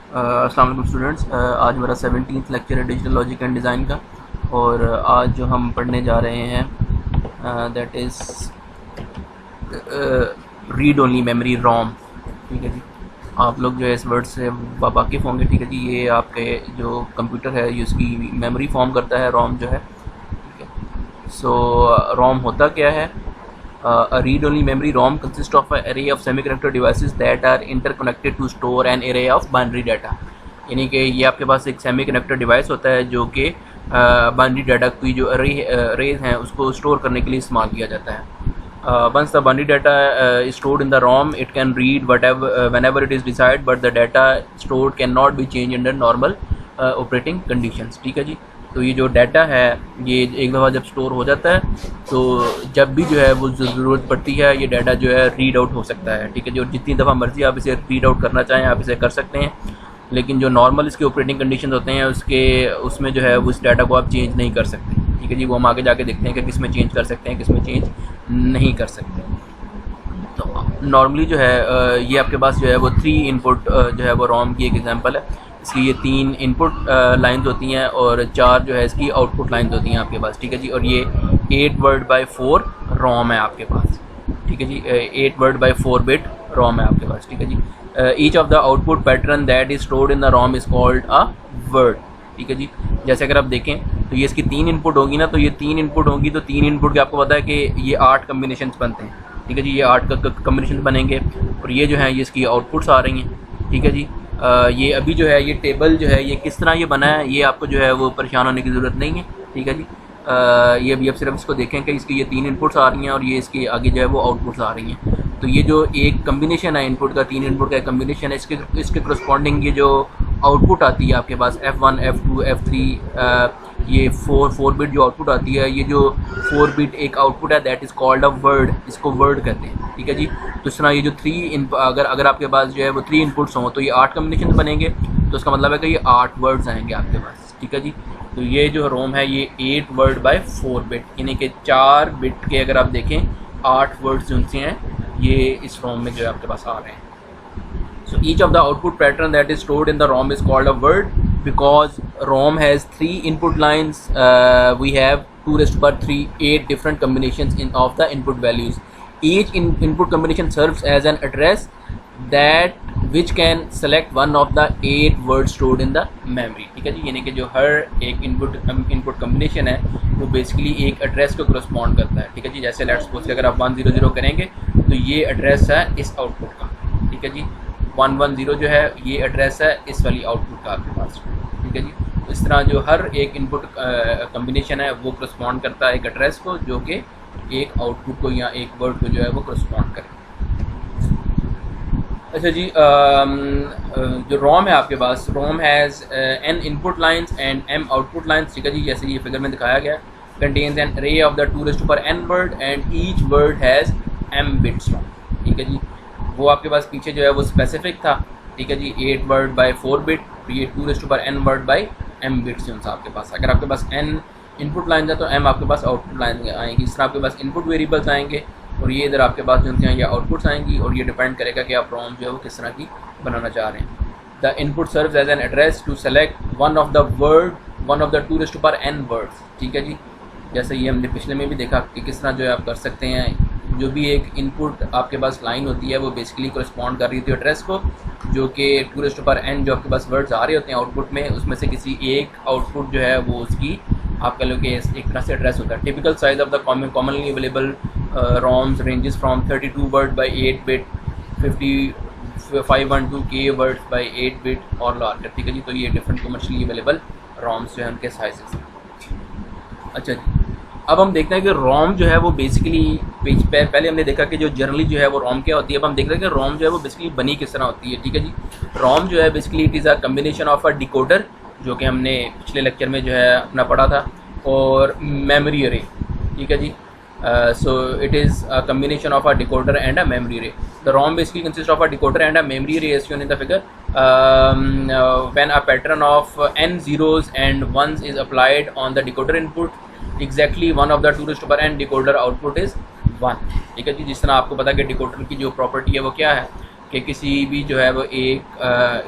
अस्सलाम वालेकुम स्टूडेंट्स। आज मेरा 17th लेक्चर है डिजिटल लॉजिक एंड डिज़ाइन का। और आज जो हम पढ़ने जा रहे हैं that is read only memory रोम। ठीक है जी, आप लोग जो है इस वर्ड से वाकिफ़ होंगे। ठीक है जी, ये आपके जो कंप्यूटर है ये उसकी मेमोरी फॉर्म करता है, रोम जो है। ठीक है, सो रोम होता क्या है? A read-only memory ROM consists of an array of semiconductor devices that are interconnected to store an array of binary data। यानी कि ये आपके पास एक सेमीकंडक्टर डिवाइस होता है जो कि बाइनरी डाटा की जो अरेज हैं उसको स्टोर करने के लिए इस्तेमाल किया जाता है। Once the binary data is stored in the ROM, it can read whenever it is desired, but the data stored cannot be changed under normal operating conditions। ठीक है जी, तो ये जो डाटा है ये एक दफ़ा जब स्टोर हो जाता है तो जब भी जो है वो ज़रूरत पड़ती है ये डाटा जो है रीड आउट हो सकता है। ठीक है जी, और जितनी दफ़ा मर्ज़ी आप इसे रीड आउट करना चाहें आप इसे कर सकते हैं, लेकिन जो नॉर्मल इसके ऑपरेटिंग कंडीशन होते हैं उसमें जो है वो इस डाटा को आप चेंज नहीं कर सकते। ठीक है जी, वो हम आगे जाके देखते हैं कि किस में चेंज कर सकते हैं, किस में चेंज नहीं कर सकते। तो नॉर्मली जो है ये आपके पास जो है वो 3 इनपुट जो है वो रोम की एक एग्जांपल है। इसकी ये 3 इनपुट लाइंस होती हैं और 4 जो है इसकी आउटपुट लाइंस होती हैं आपके पास। ठीक है जी, और ये 8 वर्ड बाय 4 रोम है आपके पास। ठीक है जी, 8 वर्ड बाय 4 बिट रोम है आपके पास। ठीक है जी, each of the output pattern that is stored in the ROM is called a word. ठीक है जी, जैसे अगर आप देखें तो ये इसकी 3 इनपुट होगी ना, तो ये 3 इनपुट होंगी तो 3 इनपुट के आपको पता है कि ये 8 कम्बिनेशन बनते हैं। ठीक है जी, ये 8 कम्बिनेशन बनेंगे और ये जो है ये इसकी आउटपुट्स आ रही हैं। ठीक है जी, ये अभी जो है ये टेबल जो है ये किस तरह ये बना है ये आपको जो है वो परेशान होने की ज़रूरत नहीं है। ठीक है जी, ये अभी आप सिर्फ इसको देखें कि इसकी ये 3 इनपुट्स आ रही हैं और ये इसके आगे जो है वो आउटपुट्स आ रही हैं। तो ये जो एक कम्बिनेशन है इनपुट का, 3 इनपुट का कम्बिनेशन है, इसके करस्पॉन्डिंग ये जो आउटपुट आती है आपके पास F1 F2 F3 ये 4 बिट जो आउटपुट आती है, ये जो 4 बिट एक आउटपुट है that is called a word, इसको वर्ड कहते हैं। ठीक है जी, तो इस तरह ये जो 3 अगर आपके पास जो है वो 3 इनपुट्स हों तो ये 8 कम्बिनेशन बनेंगे, तो इसका मतलब है कि ये 8 वर्ड्स आएंगे आपके पास। ठीक है जी, तो ये जो रोम है ये 8 वर्ड बाय 4 बिट, यानी कि 4 बिट के अगर आप देखें 8 वर्ड्स जो हैं ये इस रोम में जो है आपके पास आ रहे हैं। So each of the output pattern that is stored in the ROM is called a word because ROM has 3 input lines. We have 2 raised to power 3 8 different combinations of the input values. Each input combination serves as an address that which can select one of the 8 words stored in the memory। ठीक है जी, यानी कि जो हर एक input combination है वो basically एक address को करस्पॉन्ड करता है। ठीक है जी, जैसे लेट्स सपोज कि अगर आप 100 करेंगे तो ये एड्रेस है इस आउटपुट का। ठीक है जी, 110 जो है ये एड्रेस है इस वाली आउटपुट का आपके पास। ठीक है जी, तो इस तरह जो हर एक इनपुट कम्बिनेशन है वो करस्पॉन्ड करता है एक एड्रेस को जो कि एक आउटपुट को या एक वर्ड को जो है वो करस्पॉन्ड करे। अच्छा जी, जो रोम है आपके पास, ROM has n input lines and m output lines. ठीक है जी, जैसे ये फिगर में दिखाया गया, contains an array of the 2 raised to power n word and each word has m bits ROM. ठीक है जी, वो आपके पास पीछे जो है वो स्पेसिफिक था। ठीक है जी, 8 वर्ड बाय 4 बिट, तो ये 2 raised to power n word by m bits जो आपके पास। अगर आपके पास n इनपुट लाइन है तो m आपके पास आउटपुट लाइन आएंगी। इस तरह आपके पास इनपुट वेरिएबल्स आएंगे और ये इधर आपके पास जो हैं ये आउटपुट्स आएंगी और ये डिपेंड करेगा कि आप रोम जो है वो किस तरह की बनाना चाह रहे हैं। The input serves as an address to select one of the 2 raised to power n words. ठीक है जी, जैसे ये हमने पिछले में भी देखा कि किस तरह जो है आप कर सकते हैं। जो भी एक इनपुट आपके पास लाइन होती है वो बेसिकली करस्पॉन्ड कर रही थी एड्रेस को, जो कि 2 raised to power n जो आपके पास वर्ड्स आ रहे होते हैं आउटपुट में, उसमें से किसी एक आउटपुट जो है वो उसकी आपका लोग एक तरह से एड्रेस होता है। Typical size of the commonly available ROMs ranges from 32 word by 8 bit 512K words by 8 bit और larger। ठीक है जी, तो ये डिफरेंट कमर्शियली अवेलेबल ROMs जो है उनके साइजेस हैं। अच्छा जी, अब हम देखते हैं कि रोम जो है वो बेसिकली पहले हमने देखा कि जो जनरली जो है वो रोम क्या होती है। अब हम देख रहे हैं कि रोम जो है वो बेसिकली बनी किस तरह होती है। ठीक है जी, रोम जो है basically it is a combination of a decoder, जो कि हमने पिछले लेक्चर में जो है अपना पढ़ा था, और मेमोरी अरे। ठीक है जी, so it is a combination of a decoder and a memory array. The ROM basically consists of a decoder and a memory array as shown in the figure. When a pattern of n zeros and ones is applied on the decoder input, exactly one of the 2 raised to power n decoder output is 1। ठीक है जी, जिस तरह आपको पता है कि decoder की जो प्रॉपर्टी है वो क्या है, कि किसी भी जो है वो एक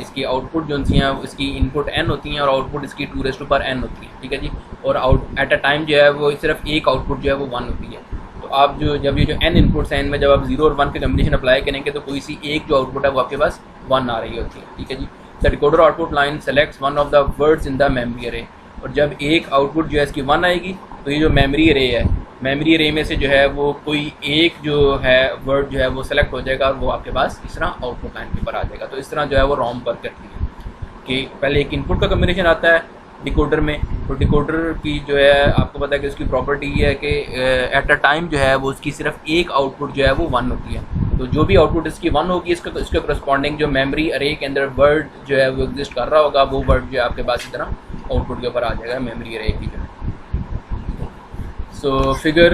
इसकी आउटपुट जो सी हैं इसकी इनपुट n होती हैं और आउटपुट इसकी 2n होती है, ठीक है जी। और आउट एट अ टाइम जो है वो सिर्फ एक आउटपुट जो है वो 1 होती है। तो आप जब ये जो n इनपुट्स हैं इनमें जब आप 0 और 1 के कम्बिनेशन अप्लाई करेंगे तो कोई सी एक जो आउटपुट है वो आपके पास 1 आ रही होती है, ठीक है जी। The decoder output line selects one of the words in the memory array, और जब एक आउटपुट जो है इसकी 1 आएगी तो ये जो मेमोरी अरे है, मेमोरी अरे में से जो है वो कोई एक जो है वर्ड जो है वो सेलेक्ट हो जाएगा और वो आपके पास इस तरह आउटपुट लाइन के ऊपर आ जाएगा। तो इस तरह जो है वो रोम वर्क करती है कि पहले एक इनपुट का कम्बिनेशन आता है डिकोडर में, तो डिकोडर की जो है आपको पता है कि उसकी प्रॉपर्टी ये है कि एट अ टाइम जो है वो उसकी सिर्फ एक आउटपुट जो है वो 1 होती है। तो जो भी आउटपुट इसकी 1 होगी इसके करस्पॉन्डिंग जो मेमोरी अरे के अंदर वर्ड जो है वो एग्जिस्ट कर रहा होगा वो वर्ड जो है आपके पास इस तरह आउटपुट के ऊपर आ जाएगा मेमोरी अरे की जो है। सो फिगर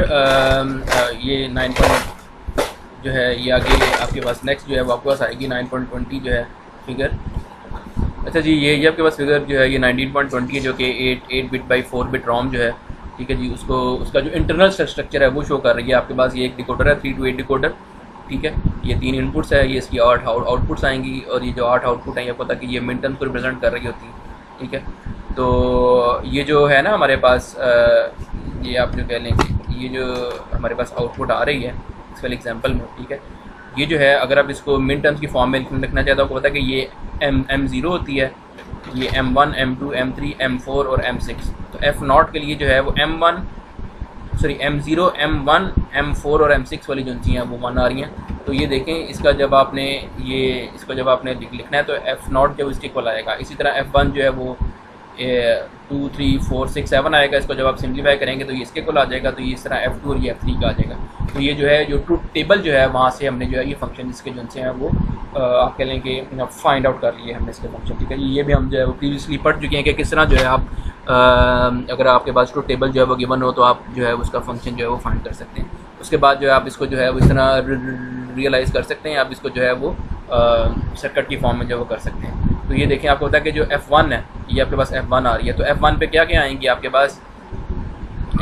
ये 9 जो है ये आगे आपके पास नेक्स्ट जो है वो आपके पास आएगी 9.20 जो है फिगर। अच्छा जी, ये आपके पास फिगर जो है ये 19.20 जो कि 8 बिट बाई 4 बिट रोम जो है, ठीक है जी। उसका जो इंटरनल स्ट्रक्चर है वो शो कर रही है आपके पास। ये एक डिकोडर है 3 to 8 डिकोडर, ठीक है। ये 3 इनपुट्स है, ये इसकी 8 आउटपुट्स आएंगी और ये जो 8 आउटपुट हैं ये पता कि ये मिन टर्म्स को रिप्रेजेंट कर रही होती है, ठीक है। तो ये जो है ना हमारे पास ये आप जो कह लें कि ये जो हमारे पास आउटपुट आ रही है इस वाले एग्जांपल में, ठीक है। ये जो है अगर आप इसको मिन टर्म्स की फॉर्म में लिखना चाहते हो आपको पता है कि ये M0 होती है, ये M1 M2 M3 M4 और M6। तो F0 के लिए जो है वो M0 M1 M4 और M6 वाली जो चीज़ें हैं वो 1 आ रही हैं। तो ये देखें इसका जब आपने लिखना है तो F0 जब इसके इक्वल आएगा, इसी तरह F1 जो है वो 2 3 4 6 7 आएगा। इसको जब आप सिंप्लीफाई करेंगे तो ये इसके इक्वल आ जाएगा। तो ये इस तरह F2 और ये F3 का आ जाएगा। तो ये जो है जो ट्रूथ टेबल जो है वहाँ से हमने जो है ये फंक्शन इसके जो से हैं वो आप कह लें कि फाइंड आउट कर लिए हमने इसके फंक्शन, ठीक है। ये भी हम जो है वो प्रीवियसली पढ़ चुके हैं कि किस तरह जो है आप अगर आपके पास ट्रूथ टेबल जो है वो गिवन हो तो आप जो है उसका फंक्शन जो है वो फाइंड कर सकते हैं। उसके बाद जो है आप इसको जो है वो इस तरह रियलाइज़ कर सकते हैं, आप इसको जो है वो सर्किट की फॉर्म में जो वो कर सकते हैं। तो ये देखें आपको होता है कि जो F1 है ये आपके पास F1 आ रही है। तो F1 पे क्या क्या आएंगी आपके पास,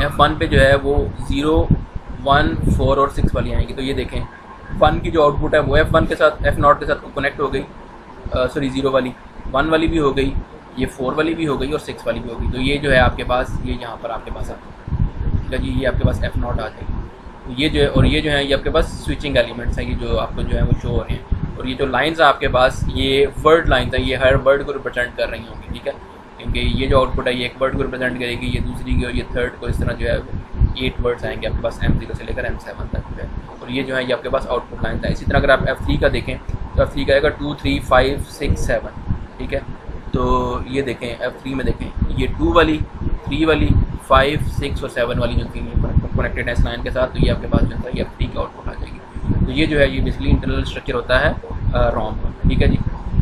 F1 पे जो है वो 0 1 4 और 6 वाली आएंगी। तो ये देखें 1 की जो आउटपुट है वो F1 के साथ F0 के साथ कनेक्ट हो गई, 0 वाली 1 वाली भी हो गई, ये 4 वाली भी हो गई और 6 वाली भी हो गई। तो ये जो है आपके पास ये यहाँ पर आपके पास आता है, ठीक है जी। ये आपके पास F0 आ जाएगी। तो ये जो है और ये जो है ये आपके पास स्विचिंग एलिमेंट्स हैं, ये जो आपको जो है वो शो हो रहे हैं। और ये जो लाइंस हैं आपके पास ये वर्ड लाइंस हैं, ये हर वर्ड को रिप्रेजेंट कर रही होंगी, ठीक है। क्योंकि ये जो आउटपुट है ये एक वर्ड को रिप्रेजेंट करेगी, ये दूसरी की और ये थर्ड को, इस तरह जो है 8 वर्ड्स आएंगे आपके पास M0 से लेकर M7 तक जो है। और ये जो है ये आपके पास आउटपुट लाइंस है। इसी तरह अगर आप F3 का देखें तो F3 का आएगा 2 3 5 6 7, ठीक है। तो ये देखें F3 में देखें ये 2 वाली 3 वाली 5 6 और 7 वाली जो थी कनेक्टेड है इस लाइन के साथ। तो ये आपके पास जो है ये F3 की आउटपुट आ जाएगी। तो ये जो है ये बेसिकली इंटरनल स्ट्रक्चर होता है रोम, ठीक है जी।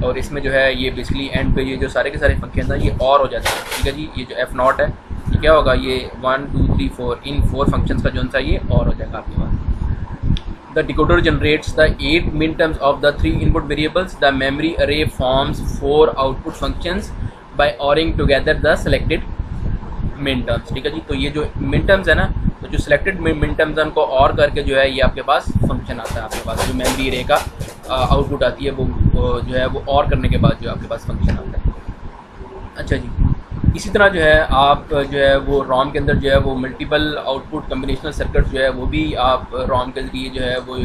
और इसमें जो है ये बेसिकली एंड पे ये जो सारे के सारे फंक्शन हैं ये और हो जाते हैं, ठीक है जी। ये जो F0 है ये क्या होगा, ये 1 2 3 4 इन 4 फंक्शंस का जो सा ये और हो जाएगा आपके पास। The decoder generates the 8 min terms of the 3 input variables. The memory array forms 4 output functions by ORing together the selected min terms, ठीक है जी। तो ये जो मिन टर्म्स है ना, तो जो सिलेक्टेड मिन टर्म्स हैं उनको और करके जो है ये आपके पास फंक्शन आता है। आपके पास जो मेमोरी अरे का आउटपुट आती है वो जो है वो और करने के बाद जो आपके पास फंक्शन आता है। अच्छा जी, इसी तरह जो है आप जो है वो रोम के अंदर जो है वो मल्टीपल आउटपुट कम्बिनेशनल सर्किट जो है वो भी आप रोम के ज़रिए जो है वो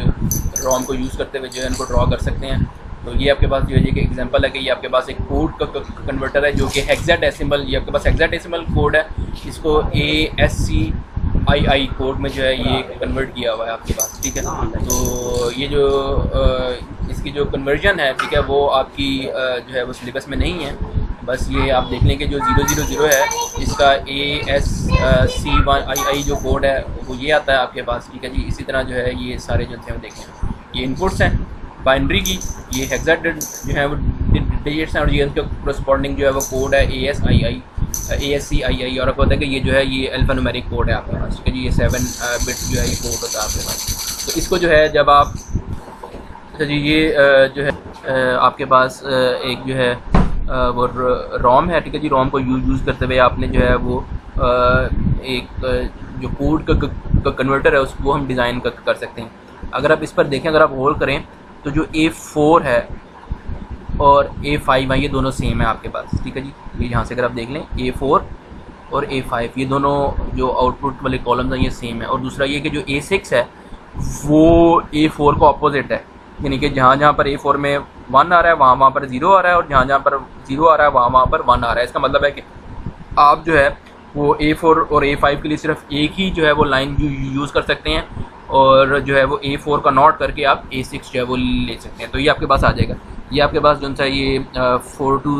रोम को यूज़ करते हुए जो है इनको ड्रॉ कर सकते हैं। तो ये आपके पास जो है ये एग्जांपल है कि ये आपके पास एक कोड का कन्वर्टर है जो कि हेक्साडेसिमल, ये आपके पास हेक्साडेसिमल कोड है, इसको ASCII कोड में जो है ये कन्वर्ट किया हुआ है आपके पास, ठीक है। तो ये जो इसकी जो कन्वर्जन है, ठीक है, वो आपकी जो है वो सिलेबस में नहीं है। बस ये आप देख लें कि जो 000 है इसका ASCII जो कोड है वो ये आता है आपके पास, ठीक है जी। इसी तरह जो है ये सारे जो थे वो देखें ये इनपुट्स हैं बाइनरी की, ये हेक्साडेड जो है वो डिजिट्स हैं और ये उनका करस्पॉन्डिंग जो है वो कोड है ASCII। और आपको पता है कि ये जो है ये अल्फान्यूमेरिक कोड है आपके पास, ठीक है जी। ये 7 बिट्स जो है ये कोड होता है आपके पास। तो इसको जो है जब आप अच्छा जी ये जो है आपके पास एक जो है वो रोम है, ठीक है जी। रोम को यूज़ करते हुए आपने जो है वो एक जो कोड का कन्वर्टर है उसको हम डिज़ाइन कर सकते हैं। अगर आप इस पर देखें, अगर आप होल्ड करें तो जो A4 है और A5 है ये दोनों सेम है आपके पास, ठीक है जी। ये यहाँ से अगर आप देख लें A4 और A5 ये दोनों जो आउटपुट वाले कॉलम्स हैं ये सेम है। और दूसरा ये कि जो A6 है वो A4 का ऑपोजिट है, यानी कि जहाँ जहाँ पर A4 में 1 आ रहा है वहाँ पर 0 आ रहा है, और जहाँ जहाँ पर 0 आ रहा है वहाँ पर 1 आ रहा है। इसका मतलब है कि आप जो है वो A4 और A5 के लिए सिर्फ एक ही जो है वो लाइन यूज़ कर सकते हैं, और जो है वो A4 का नॉट करके आप A6 जो है वो ले सकते हैं। तो ये आपके पास आ जाएगा। ये आपके पास जो सा ये 4 to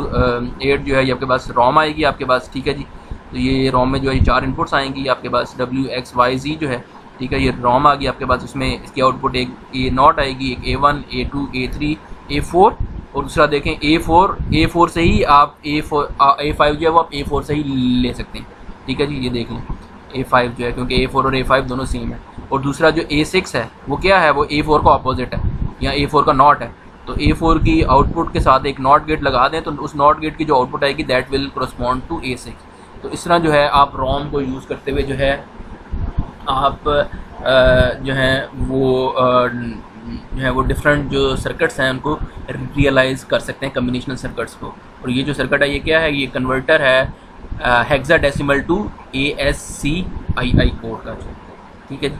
8 जो है ये आपके पास रोम आएगी आपके पास, ठीक है जी। तो ये रोम में जो है 4 इनपुट्स आएंगी आपके पास, WXYZ जो है, ठीक है। ये रोम आ गई आपके पास, उसमें इसकी आउटपुट एक A0 आएगी, एक A1, A2, A3, A4, और दूसरा देखें A4 से ही आप A5 जो है वो आप A4 से ही ले सकते हैं, ठीक है जी। ये देख लें A5 जो है, क्योंकि A4 और A5 दोनों सेम है। और दूसरा जो A6 है वो क्या है, वो A4 का ऑपोजिट है या A4 का नॉट है। तो A4 की आउटपुट के साथ एक नॉट गेट लगा दें तो उस नॉट गेट की जो आउटपुट आएगी that will correspond to A6। तो इस तरह जो है आप रोम को यूज़ करते हुए जो है आप जो है वो डिफरेंट जो सर्किट्स हैं उनको रियलाइज़ कर सकते हैं, कम्बिनेशनल सर्किट्स को। और ये जो सर्किट है ये क्या है, ये कन्वर्टर है हेक्साडेसिमल टू ASCII कोड का, ठीक है जी।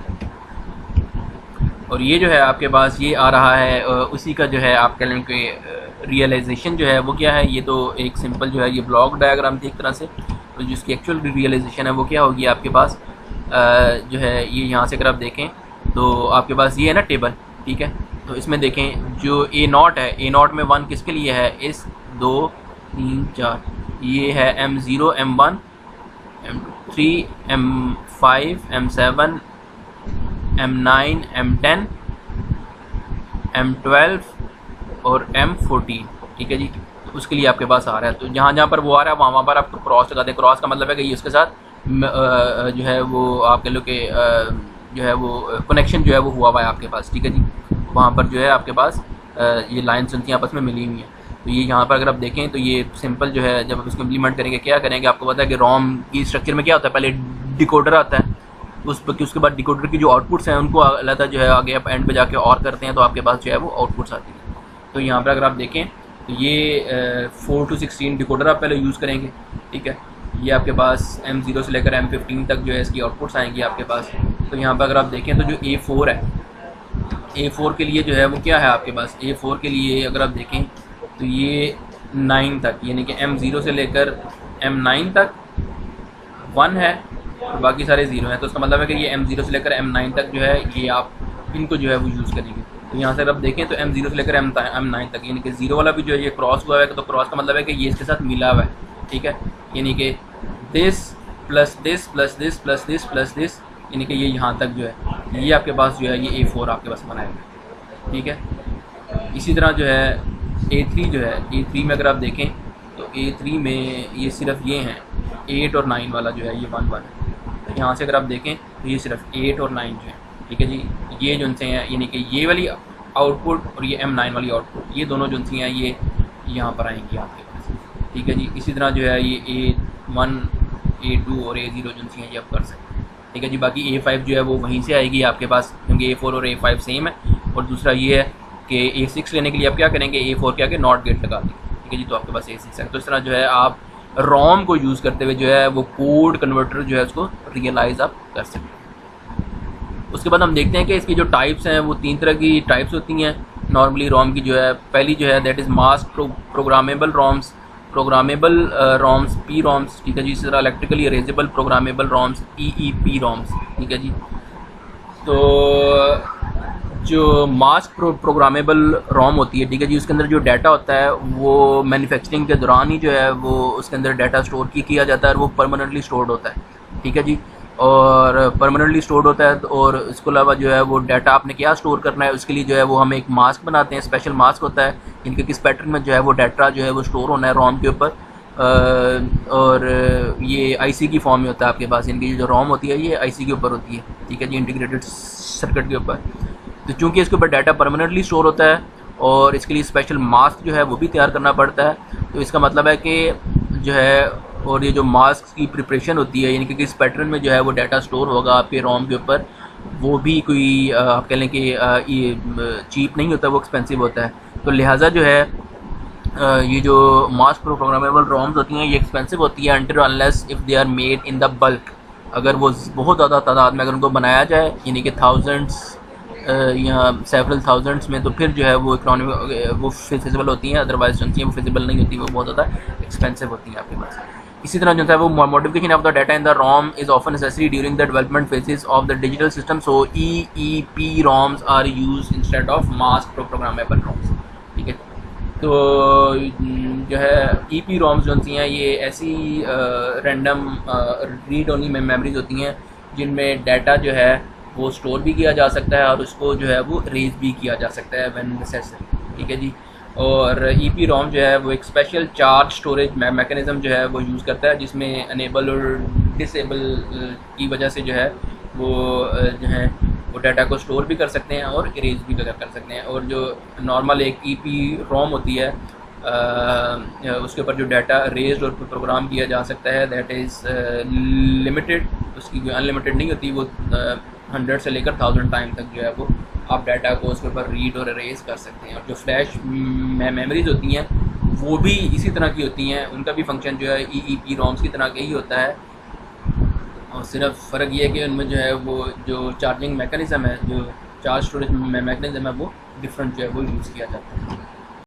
और ये जो है आपके पास ये आ रहा है उसी का जो है आप कह लें कि रियलाइजेशन जो है वो क्या है, ये तो एक सिंपल जो है ये ब्लॉक डायग्राम थी एक तरह से। तो जिसकी एक्चुअल रियलाइजेशन है वो क्या होगी आपके पास जो है ये यहाँ से अगर आप देखें तो आपके पास ये है ना टेबल, ठीक है। तो इसमें देखें जो A0 है, A0 में 1 किसके लिए है, इस 2 3 4 ये है M0 M1 M3 M5 M7 M9 M10 M12 और M14, ठीक है जी। तो उसके लिए आपके पास आ रहा है, तो जहाँ जहाँ पर वो आ रहा है वहाँ पर आप क्रॉस लगा दें। क्रॉस का मतलब है कि ये उसके साथ जो है वो आप कह लो कि जो है वो कनेक्शन जो है वो हुआ हुआ है आपके पास, ठीक है जी। वहाँ पर जो है आपके पास ये लाइन्स उनकी आपस में मिली हुई हैं। तो ये यहाँ पर अगर आप देखें तो ये सिंपल जो है जब आप इसको इम्प्लीमेंट करेंगे क्या करेंगे, आपको पता है कि रोम की स्ट्रक्चर में क्या होता है, पहले डिकोडर आता है, उसके बाद डिकोडर की जो आउटपुट्स हैं उनको अलग जो है आगे आप एंड पे जाके और करते हैं तो आपके पास जो है वो आउटपुट्स आती है। तो यहाँ पर अगर आप देखें तो ये 4 to 16 डिकोडर आप पहले यूज़ करेंगे, ठीक है। ये आपके पास M0 से लेकर M15 तक जो है इसकी आउटपुट्स आएंगी आपके पास। तो यहाँ पर अगर आप देखें तो जो A4 है, A4 के लिए जो है वो क्या है आपके पास, A4 के लिए अगर आप देखें तो ये 9 तक, यानी कि M0 से लेकर M9 तक 1 है और बाकी सारे 0 हैं। तो उसका मतलब है कि ये M0 से लेकर M9 तक जो है ये आप इनको जो है वो यूज़ करेंगे। तो यहाँ से अगर आप देखें तो M0 से लेकर M9 तक, यानी कि 0 वाला भी जो है ये क्रॉस हुआ है, तो क्रॉस का मतलब है कि ये इसके साथ मिला हुआ है, ठीक है। यानी कि this plus this plus this plus this plus this, यानी कि ये यहाँ तक जो है ये आपके पास जो है ये A4 आपके पास बनाएगा, ठीक है। इसी तरह जो है A3 जो है, A3 में अगर आप देखें तो A3 में ये सिर्फ ये हैं 8 और 9 वाला जो है ये 1 1 है। तो यहाँ से अगर आप देखें तो ये सिर्फ 8 और 9 जो है, ठीक है जी। ये जो उनसे हैं यानी कि ये वाली आउटपुट और ये M9 वाली आउटपुट ये दोनों जो उनसे हैं ये यहाँ पर आएंगी आपके पास, ठीक है जी। इसी तरह जो है ये A1 A2 और A0 जो उनसे हैं ये आप कर सकते हैं, ठीक है जी। बाकी A5 जो है वो वहीं से आएगी आपके पास, क्योंकि A4 और A5 सेम है। और दूसरा ये है कि A6 लेने के लिए आप क्या करेंगे, A4 के आगे नॉट गेट लगा देंगे, ठीक है जी। तो आपके पास A6 है। तो इस तरह जो है आप रोम को यूज़ करते हुए जो है वो कोड कन्वर्टर जो है उसको रियलाइज़ आप कर सकते हैं। उसके बाद हम देखते हैं कि इसकी जो टाइप्स हैं वो 3 तरह की टाइप्स होती हैं नॉर्मली रोम की। जो है पहली जो है that is mask programmable roams, P roams, ठीक है जी। इसी तरह electrically erasable programmable roams, EEP roams, ठीक है जी। तो जो मास्क प्रोग्रामेबल रोम होती है, ठीक है जी, उसके अंदर जो डाटा होता है वो मैन्युफैक्चरिंग के दौरान ही जो है वो उसके अंदर डाटा स्टोर किया जाता है और वो परमानेंटली स्टोर्ड होता है, ठीक है जी। और परमानेंटली स्टोर्ड होता है और इसके अलावा जो है वो डाटा आपने क्या स्टोर करना है उसके लिए जो है वो हम एक मास्क बनाते हैं, स्पेशल मास्क होता है इनके किस पैटर्न में जो है वो डाटा जो है वो स्टोर होना है रोम के ऊपर। और ये IC की फॉर्म में होता है आपके पास, इनकी जो रोम होती है ये IC के ऊपर होती है, ठीक है जी, इंटीग्रेटेड सर्किट के ऊपर। तो चूँकि इसके ऊपर डाटा परमानेंटली स्टोर होता है और इसके लिए स्पेशल मास्क जो है वो भी तैयार करना पड़ता है। तो इसका मतलब है कि जो है और ये जो मास्क की प्रिपरेशन होती है यानी कि किस पैटर्न में जो है वो डाटा स्टोर होगा आपके रोम के ऊपर, वो भी कोई आप कह लें कि ये चीप नहीं होता, वो एक्सपेंसिव होता है। तो लिहाजा जो है ये जो मास प्रोग्रामेबल रोम्स होती हैं ये एक्सपेंसिव होती है until unless if they are made in the bulk. अगर वो बहुत ज़्यादा तादाद में अगर उनको बनाया जाए, यानी कि थाउजेंड्स या सेवरल थाउजेंड्स में, तो फिर जो है वो इकोनॉमी वो फिजिबल होती हैं। अदरवाइज जो होती हैं वो फिजिबल नहीं होती, वो बहुत ज़्यादा एक्सपेंसिव होती हैं आपके पास। इसी तरह जो है वो modification of the data in the ROM is often necessary during the development phases of the digital system, so EEP ROMs are use instead of mass programmable ROMs. ठीक है, तो जो है EP रोम्स जो होती हैं ये ऐसी रैंडम रीड ओनली मेमोरीज होती हैं जिनमें डाटा जो है वो स्टोर भी किया जा सकता है और उसको जो है वो रेज भी किया जा सकता है व्हेन नेसेसरी। ठीक है जी। और EP रोम जो है वो एक स्पेशल चार्ज स्टोरेज मैकेनिज़्म जो है वो यूज़ करता है, जिसमें अनेबल और डिसेबल की वजह से जो है वो जो है वो डाटा को स्टोर भी कर सकते हैं और इरेज भी कर सकते हैं। और जो नॉर्मल एक EP रोम होती है उसके ऊपर जो डाटा रेज्ड और प्रोग्राम किया जा सकता है दैट इज़ लिमिटेड, उसकी जो अनलिमिटेड नहीं होती, वो 100 से लेकर 1000 टाइम तक जो है वो आप डाटा को उसके ऊपर रीड और इरेज कर सकते हैं। और जो फ्लैश मेमोरीज होती हैं वो भी इसी तरह की होती हैं, उनका भी फंक्शन जो है EEP रोम्स की तरह का ही होता है। और सिर्फ फ़र्क ये है कि उनमें जो है वो जो चार्जिंग मैकेनिज़्म है, जो चार्ज स्टोरेज मैकेनिज़्म है, वो डिफरेंट जो है वो यूज़ किया जाता है।